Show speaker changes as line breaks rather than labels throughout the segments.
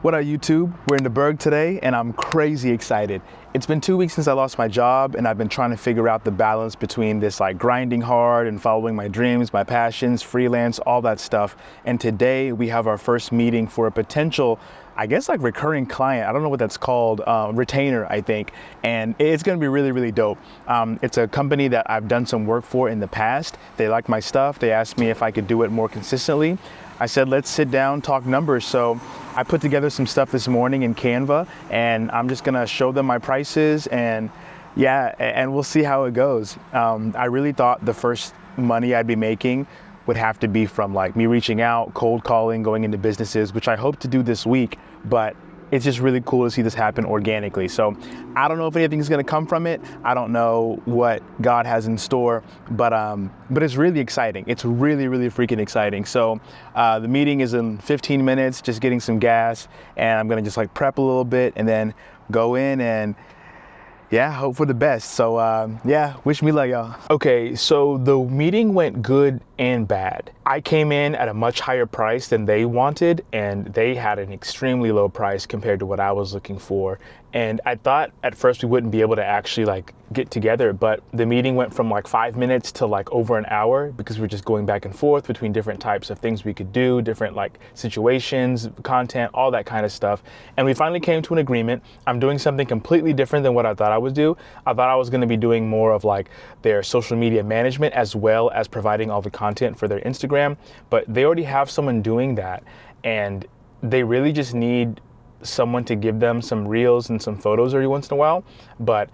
What up, YouTube? We're in the Berg today, and I'm crazy excited. It's been 2 weeks since I lost my job, and I've been trying to figure out the balance between this like grinding hard and following my dreams, my passions, freelance, all that stuff. And today we have our first meeting for a potential, I guess, like recurring client. I don't know what that's called, retainer, I think. And it's gonna be really, really dope. It's a company that I've done some work for in the past. They like my stuff. They asked me if I could do it more consistently. I said, let's sit down, talk numbers. So I put together some stuff this morning in Canva, and I'm just gonna show them my prices, and yeah, and we'll see how it goes. I really thought the first money I'd be making would have to be from like me reaching out, cold calling, going into businesses, which I hope to do this week, but it's just really cool to see this happen organically. So I don't know if anything's gonna come from it. I don't know what God has in store, but it's really exciting. It's really, really freaking exciting. So the meeting is in 15 minutes, just getting some gas, and I'm gonna just like prep a little bit and then go in and yeah, hope for the best. So yeah, wish me luck, y'all. Okay, so the meeting went good and bad. I came in at a much higher price than they wanted, and they had an extremely low price compared to what I was looking for. And I thought at first we wouldn't be able to actually like get together, but the meeting went from like 5 minutes to like over an hour because we're just going back and forth between different types of things we could do, different like situations, content, all that kind of stuff. And we finally came to an agreement. I'm doing something completely different than what I thought I would do. I thought I was going to be doing more of like their social media management as well as providing all the content for their Instagram, but they already have someone doing that, and they really just need someone to give them some reels and some photos every once in a while. But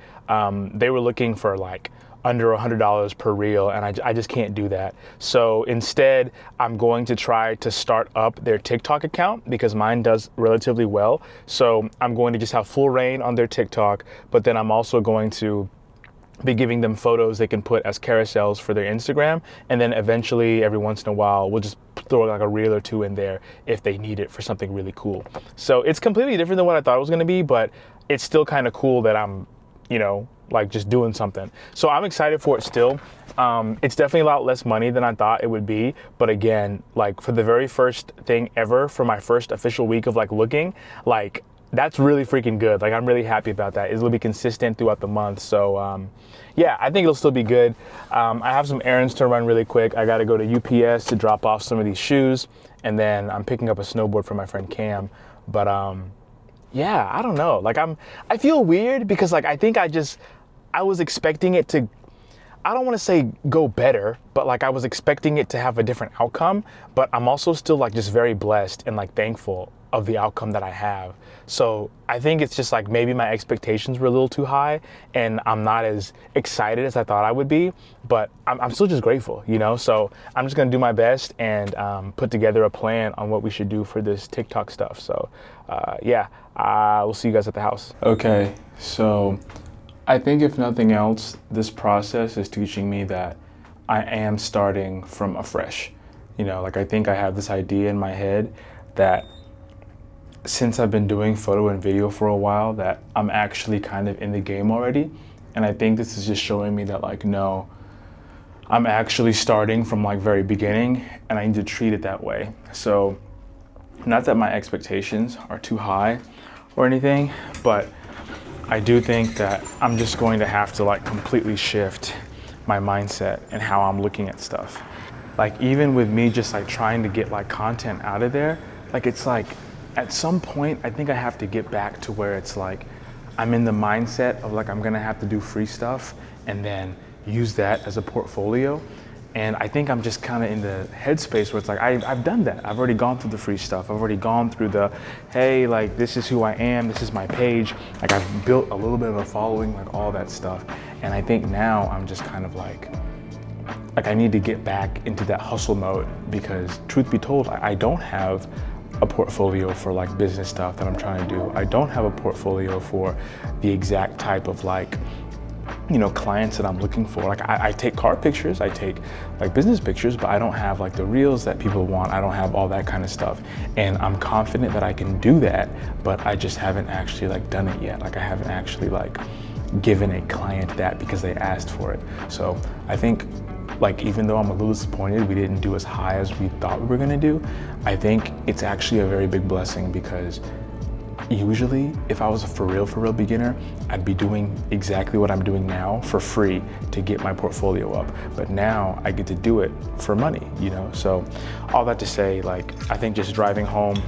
they were looking for like under $100 per reel, and I just can't do that. So instead, I'm going to try to start up their TikTok account because mine does relatively well. So I'm going to just have full reign on their TikTok, but then I'm also going to be giving them photos they can put as carousels for their Instagram, and then eventually every once in a while we'll just throw like a reel or two in there if they need it for something really cool. So it's completely different than what I thought it was going to be, but it's still kind of cool that I'm, you know, like just doing something. So I'm excited for it still. It's definitely a lot less money than I thought it would be, but again, like for the very first thing ever, for my first official week of like looking, like that's really freaking good. Like I'm really happy about that. It'll be consistent throughout the month. So yeah, I think it'll still be good. I have some errands to run really quick. I got to go to UPS to drop off some of these shoes, and then I'm picking up a snowboard for my friend Cam. But yeah, I don't know. Like I feel weird because like I was expecting it to, I don't want to say go better, but like I was expecting it to have a different outcome, but I'm also still like just very blessed and like thankful of the outcome that I have. So I think it's just like maybe my expectations were a little too high and I'm not as excited as I thought I would be, but I'm still just grateful, you know? So I'm just gonna do my best and put together a plan on what we should do for this TikTok stuff. So yeah, we'll see you guys at the house. Okay, so I think if nothing else, this process is teaching me that I am starting from afresh. You know, like I think I have this idea in my head that since I've been doing photo and video for a while, that I'm actually kind of in the game already. And I think this is just showing me that like, no, I'm actually starting from like very beginning, and I need to treat it that way. So not that my expectations are too high or anything, but I do think that I'm just going to have to like completely shift my mindset and how I'm looking at stuff. Like even with me just like trying to get like content out of there, like it's like at some point I think I have to get back to where it's like I'm in the mindset of like I'm gonna have to do free stuff and then use that as a portfolio. And I think I'm just kind of in the headspace where it's like I've done that. I've already gone through the free stuff. I've already gone through the, hey, like this is who I am, this is my page. Like I've built a little bit of a following, like all that stuff. And I think now I'm just kind of like I need to get back into that hustle mode, because truth be told, I don't have a portfolio for like business stuff that I'm trying to do. I don't have a portfolio for the exact type of like, you know, clients that I'm looking for. Like I take car pictures, I take like business pictures, but I don't have like the reels that people want. I don't have all that kind of stuff. And I'm confident that I can do that, but I just haven't actually like done it yet. Like I haven't actually like given a client that because they asked for it. So I think like even though I'm a little disappointed we didn't do as high as we thought we were gonna do, I think it's actually a very big blessing, because usually if I was a for real beginner, I'd be doing exactly what I'm doing now for free to get my portfolio up. But now I get to do it for money, you know? So all that to say, like, I think just driving home,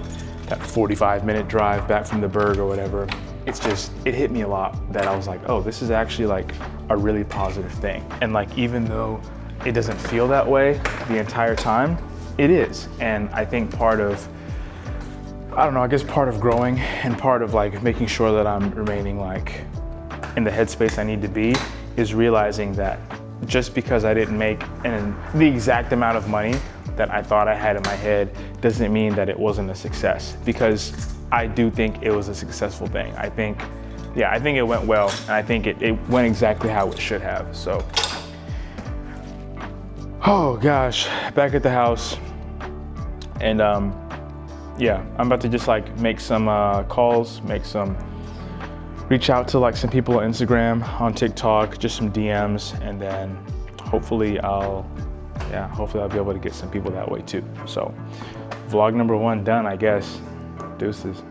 that 45-minute drive back from the Berg or whatever, it hit me a lot that I was like, oh, this is actually like a really positive thing. And like, even though it doesn't feel that way the entire time, it is. And I think part of growing and part of like making sure that I'm remaining like in the headspace I need to be is realizing that just because I didn't make the exact amount of money that I thought I had in my head doesn't mean that it wasn't a success, because I do think it was a successful thing. I think it went well, and I think it went exactly how it should have. So, oh gosh, back at the house, and yeah, I'm about to just like make some calls, reach out to like some people on Instagram, on TikTok, just some DMs, and then hopefully I'll be able to get some people that way too. So vlog number 1 done, I guess. Deuces.